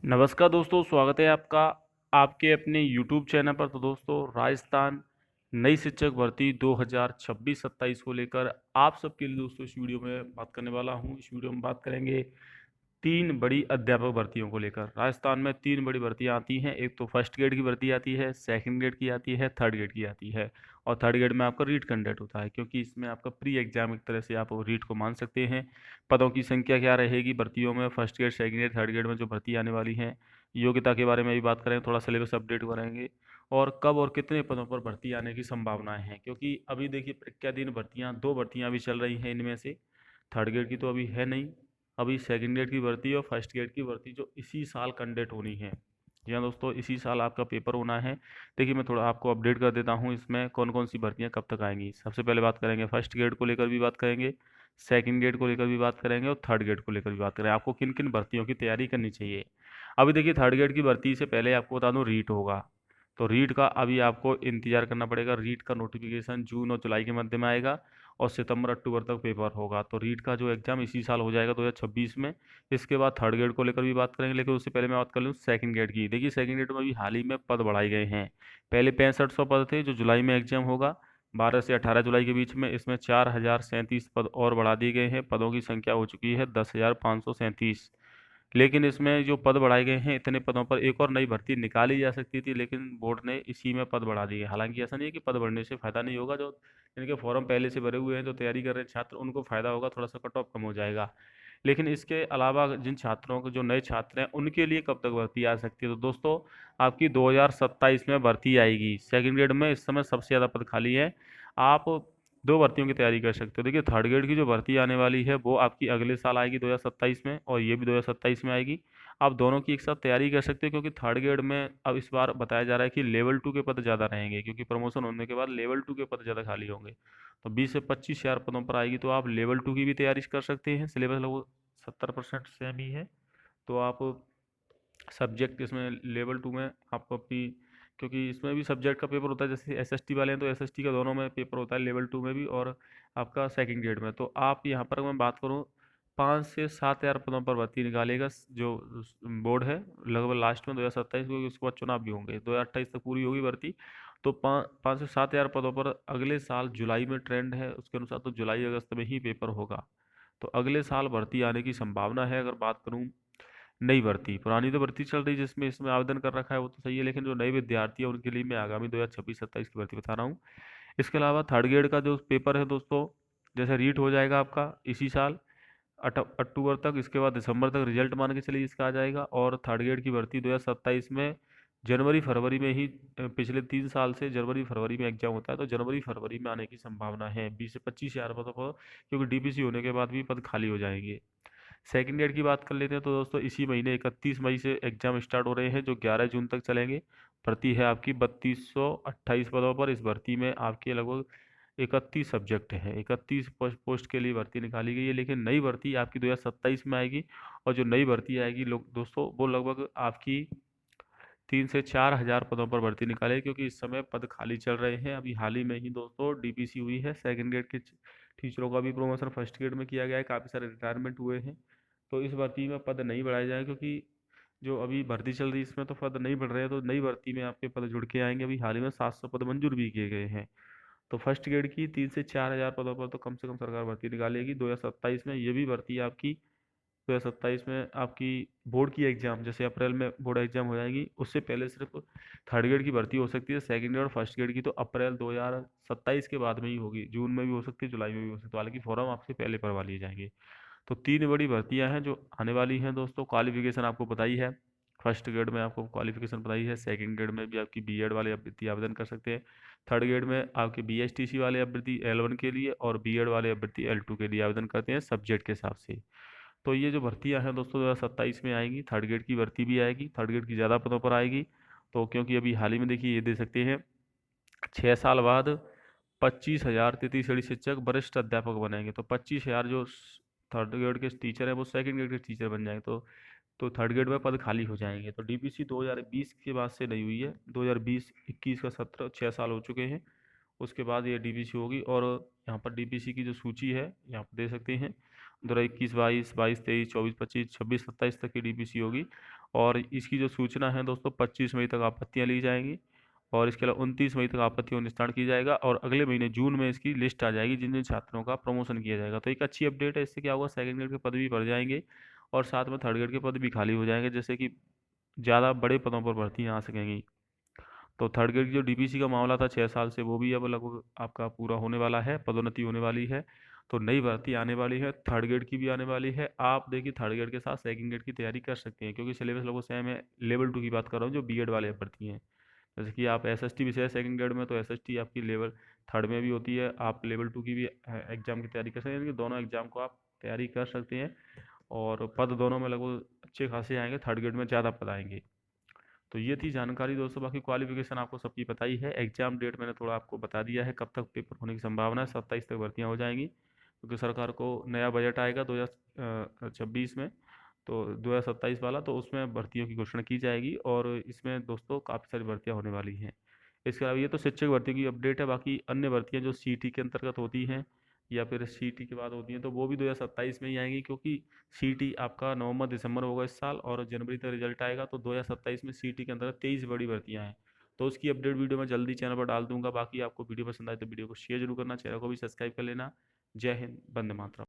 नमस्कार दोस्तों, स्वागत है आपका आपके अपने YouTube चैनल पर। तो दोस्तों, राजस्थान नई शिक्षक भर्ती 2026-27 को लेकर आप सबके लिए दोस्तों इस वीडियो में बात करने वाला हूं। इस वीडियो में बात करेंगे तीन बड़ी अध्यापक भर्तियों को लेकर। राजस्थान में तीन बड़ी भर्तियां आती हैं। एक तो फर्स्ट ग्रेड की भर्ती आती है, सेकंड ग्रेड की आती है, थर्ड ग्रेड की आती है। और थर्ड ग्रेड में आपका रीट कंडक्ट होता है, क्योंकि इसमें आपका प्री एग्जाम एक तरह से आप रीट को मान सकते हैं। पदों की संख्या क्या रहेगी भर्तियों में, first grade, second grade, third grade में जो भर्ती आने वाली है, योग्यता के बारे में भी बात करेंगे, थोड़ा सिलेबस अपडेट करेंगे और कब और कितने पदों पर भर्ती आने की संभावनाएं हैं। क्योंकि अभी देखिए, परीक्षाधीन भर्तियां, दो भर्तियां अभी चल रही हैं। इनमें से थर्ड ग्रेड की तो अभी है नहीं, अभी सेकंड ग्रेड की भर्ती और फर्स्ट ग्रेड की भर्ती जो इसी साल कंडक्ट होनी है। जी हाँ दोस्तों, इसी साल आपका पेपर होना है। देखिए, मैं थोड़ा आपको अपडेट कर देता हूँ इसमें कौन कौन सी भर्तियाँ कब तक आएंगी। सबसे पहले बात करेंगे फर्स्ट ग्रेड को लेकर भी बात करेंगे, सेकंड ग्रेड को लेकर भी बात करेंगे और थर्ड ग्रेड को लेकर भी बात करेंगे। आपको किन किन भर्तियों की तैयारी करनी चाहिए। अभी देखिए, थर्ड ग्रेड की भर्ती से पहले आपको बता दूँ रीट होगा। तो रीट का अभी आपको इंतजार करना पड़ेगा। रीट का नोटिफिकेशन जून और जुलाई के मध्य में आएगा और सितंबर अक्टूबर तक पेपर होगा। तो रीट का जो एग्ज़ाम इसी साल हो जाएगा 2026 में। इसके बाद थर्ड ग्रेड को लेकर भी बात करेंगे, लेकिन उससे पहले मैं बात कर लूँ सेकंड ग्रेड की। देखिए, सेकंड ग्रेड में अभी हाल ही में पद बढ़ाए गए हैं। पहले 6500 पद थे जो जुलाई में एग्जाम होगा 12 से 18 जुलाई के बीच में। इसमें 4037 पद और बढ़ा दिए गए हैं। पदों की संख्या हो चुकी है 10,537। लेकिन इसमें जो पद बढ़ाए गए हैं, इतने पदों पर एक और नई भर्ती निकाली जा सकती थी, लेकिन बोर्ड ने इसी में पद बढ़ा दिए। हालांकि ऐसा नहीं है कि पद बढ़ने से फ़ायदा नहीं होगा। जो जिनके फॉर्म पहले से भरे हुए हैं, जो तैयारी कर रहे हैं छात्र, उनको फ़ायदा होगा, थोड़ा सा कट ऑफ कम हो जाएगा। लेकिन इसके अलावा जिन छात्रों को, जो नए छात्र हैं, उनके लिए कब तक भर्ती आ सकती है, तो दोस्तों आपकी 2027 में भर्ती आएगी। सेकंड ग्रेड में इस समय सबसे ज़्यादा पद खाली है। आप दो भर्तियों की तैयारी कर सकते हो। देखिए, थर्ड ग्रेड की जो भर्ती आने वाली है वो आपकी अगले साल आएगी 2027 में, और ये भी 2027 में आएगी। आप दोनों की एक साथ तैयारी कर सकते हो, क्योंकि थर्ड ग्रेड में अब इस बार बताया जा रहा है कि लेवल 2 के पद ज़्यादा रहेंगे, क्योंकि प्रमोशन होने के बाद लेवल 2 के पद ज़्यादा खाली होंगे। तो 20 से 25 हज़ार पदों पर आएगी। तो आप लेवल 2 की भी तैयारी कर सकते हैं। सिलेबस लगभग 70% सेम ही है। तो आप सब्जेक्ट इसमें लेवल 2 में आप अपनी, क्योंकि इसमें भी सब्जेक्ट का पेपर होता है, जैसे एसएसटी वाले हैं तो एसएसटी का दोनों में पेपर होता है, लेवल 2 में भी और आपका सेकंड ग्रेड में। तो आप यहाँ पर मैं बात करूँ, 5 से 7 हज़ार पदों पर भर्ती निकालेगा जो बोर्ड है, लगभग लास्ट में 2027, क्योंकि उसके बाद चुनाव भी होंगे, 2028 तक पूरी होगी भर्ती। तो 5 से 7 हज़ार पदों पर अगले साल जुलाई में ट्रेंड है उसके अनुसार, तो जुलाई अगस्त में ही पेपर होगा। तो अगले साल भर्ती आने की संभावना है। अगर बात करूँ नई भर्ती, पुरानी तो भर्ती चल रही है जिसमें इसमें आवेदन कर रखा है वो तो सही है, लेकिन जो नए विद्यार्थी है उनके लिए मैं आगामी 2026-27 की भर्ती बता रहा हूँ। इसके अलावा थर्ड ग्रेड का जो पेपर है दोस्तों, जैसे रीट हो जाएगा आपका इसी साल अक्टूबर तक। इसके बाद दिसंबर तक रिजल्ट मान के चलिए इसका आ जाएगा। और थर्ड ग्रेड की भर्ती 2027 में जनवरी फरवरी में ही, पिछले 3 साल से जनवरी फरवरी में एग्जाम होता है, तो जनवरी फरवरी में आने की संभावना है 20 से 25 हज़ार पदों पर, क्योंकि डीपीसी होने के बाद भी पद खाली हो जाएंगे। सेकंड ईयर की बात कर लेते हैं तो दोस्तों, इसी महीने 31 मई से एग्जाम स्टार्ट हो रहे हैं जो 11 जून तक चलेंगे। भर्ती है आपकी 3228 पदों पर। इस भर्ती में आपके लगभग 31 सब्जेक्ट हैं। 31 पोस्ट के लिए भर्ती निकाली गई है, लेकिन नई भर्ती आपकी 2027 में आएगी। और जो नई भर्ती आएगी लोग दोस्तों, वो लगभग आपकी 3 से 4 हज़ार पदों पर भर्ती निकालेगी, क्योंकि इस समय पद खाली चल रहे हैं। अभी हाल ही में ही दोस्तों डीपीसी हुई है। सेकंड ग्रेड के टीचरों का भी प्रमोशन फर्स्ट ग्रेड में किया गया है, काफ़ी सारे रिटायरमेंट हुए हैं। तो इस भर्ती में पद नहीं बढ़ाए जाएंगे, क्योंकि जो अभी भर्ती चल रही है इसमें तो पद नहीं बढ़ रहे हैं। तो नई भर्ती में आपके पद जुड़ के आएंगे। अभी हाल ही में 700 पद मंजूर भी किए गए हैं। तो फर्स्ट ग्रेड की 3 से 4 हज़ार पदों पर तो कम से कम सरकार भर्ती निकालेगी 2027 में। ये भी भर्ती आपकी 2027 में आपकी बोर्ड की एग्जाम, जैसे अप्रैल में बोर्ड एग्जाम हो जाएगी, उससे पहले सिर्फ थर्ड ग्रेड की भर्ती हो सकती है। सेकंड ग्रेड और फर्स्ट ग्रेड की तो अप्रैल 2027 के बाद में ही होगी, जून में भी हो सकती है, जुलाई में भी हो सकती है। हालांकि फॉर्म आपसे पहले भरवा लिए जाएंगे। तो तीन बड़ी भर्तियां हैं जो आने वाली हैं दोस्तों। क्वालिफिकेशन आपको बताई है, फर्स्ट ग्रेड में आपको क्वालिफिकेशन बताई है। सेकंड ग्रेड में भी आपकी बीएड वाले अभ्यर्थी आवेदन कर सकते हैं। थर्ड ग्रेड में आपके बीएसटीसी वाले अभ्यर्थी L1 के लिए और बीएड वाले अभ्यर्थी L2 के लिए आवेदन करते हैं सब्जेक्ट के हिसाब से। तो ये जो भर्तियां हैं दोस्तों 2027 में आएंगी। थर्ड ग्रेड की भर्ती भी आएगी, थर्ड ग्रेड की ज़्यादा पदों पर आएगी। तो क्योंकि अभी हाल ही में देखिए, ये दे सकते हैं 6 साल बाद 25,000 तृतीय श्रेणी शिक्षक वरिष्ठ अध्यापक बनेंगे। तो 25,000 जो थर्ड ग्रेड के टीचर हैं वो सेकंड ग्रेड के टीचर बन जाएंगे। तो थर्ड ग्रेड में पद खाली हो जाएंगे। तो डीपीसी 2020 के बाद से नहीं हुई है। 2020-21 का सत्र 6 साल हो चुके हैं, उसके बाद ये डीपीसी होगी। और यहाँ पर डीपीसी की जो सूची है यहाँ पर दे सकते हैं। 2021-22, 22-23, 24-25, 26-27 तक की डीपीसी होगी। और इसकी जो सूचना है दोस्तों 25 मई तक आपत्तियां ली जाएंगी, और इसके अलावा 29 मई तक आपत्तियों का निस्तारण किया जाएगा, और अगले महीने जून में इसकी लिस्ट आ जाएगी जिन जिन छात्रों का प्रमोशन किया जाएगा। तो एक अच्छी अपडेट है, इससे क्या होगा, सेकंड ग्रेड के पद भी बढ़ जाएंगे और साथ में थर्ड ग्रेड के पद भी खाली हो जाएंगे, जैसे कि ज़्यादा बड़े पदों पर भर्तियाँ आ सकेंगी। तो थर्ड ग्रेड की जो डीपीसी का मामला था 6 साल से, वो भी अब लगभग आपका पूरा होने वाला है, पदोन्नति होने वाली है। तो नई भर्ती आने वाली है, थर्ड ग्रेड की भी आने वाली है। आप देखिए थर्ड ग्रेड के साथ सेकंड ग्रेड की तैयारी कर सकते हैं, क्योंकि सिलेबस लगभग सेम है। लेवल 2 की बात कर रहा हूँ, जो बीएड वाले भर्ती हैं। जैसे कि आप एसएसटी विषय सेकंड ग्रेड में, तो एसएसटी आपकी लेवल थर्ड में भी होती है। आप लेवल 2 की भी एग्जाम की तैयारी कर सकते हैं, यानी कि दोनों एग्जाम को आप तैयारी कर सकते हैं। और पद दोनों में लगभग अच्छे खासे आएंगे, थर्ड ग्रेड में ज़्यादा पद आएंगे। तो ये थी जानकारी दोस्तों। बाकी क्वालिफिकेशन आपको सबकी पता ही है। एग्जाम डेट मैंने थोड़ा आपको बता दिया है, कब तक पेपर होने की संभावना है। 27 तक भर्तियां हो जाएंगी, क्योंकि सरकार को नया बजट आएगा 2026 में, तो 2027 वाला, तो उसमें भर्तियों की घोषणा की जाएगी, और इसमें दोस्तों काफ़ी सारी भर्तियां होने वाली हैं। इसके अलावा ये तो शिक्षक भर्ती की अपडेट है। बाकी अन्य भर्तियां जो सीटी के अंतर्गत होती हैं या फिर सीटी के बाद होती हैं, तो वो भी 2027 में ही आएंगी, क्योंकि सीटी आपका नवंबर दिसंबर होगा इस साल, और जनवरी तक रिजल्ट आएगा। तो 2027 में सीटी के अंतर्गत 23 बड़ी भर्तियां हैं। तो उसकी अपडेट वीडियो मैं जल्दी चैनल पर डाल दूंगा। बाकी आपको वीडियो पसंद आए तो वीडियो को शेयर जरूर करना, चैनल को भी सब्सक्राइब कर लेना। जय हिंद, वंदे मातरम।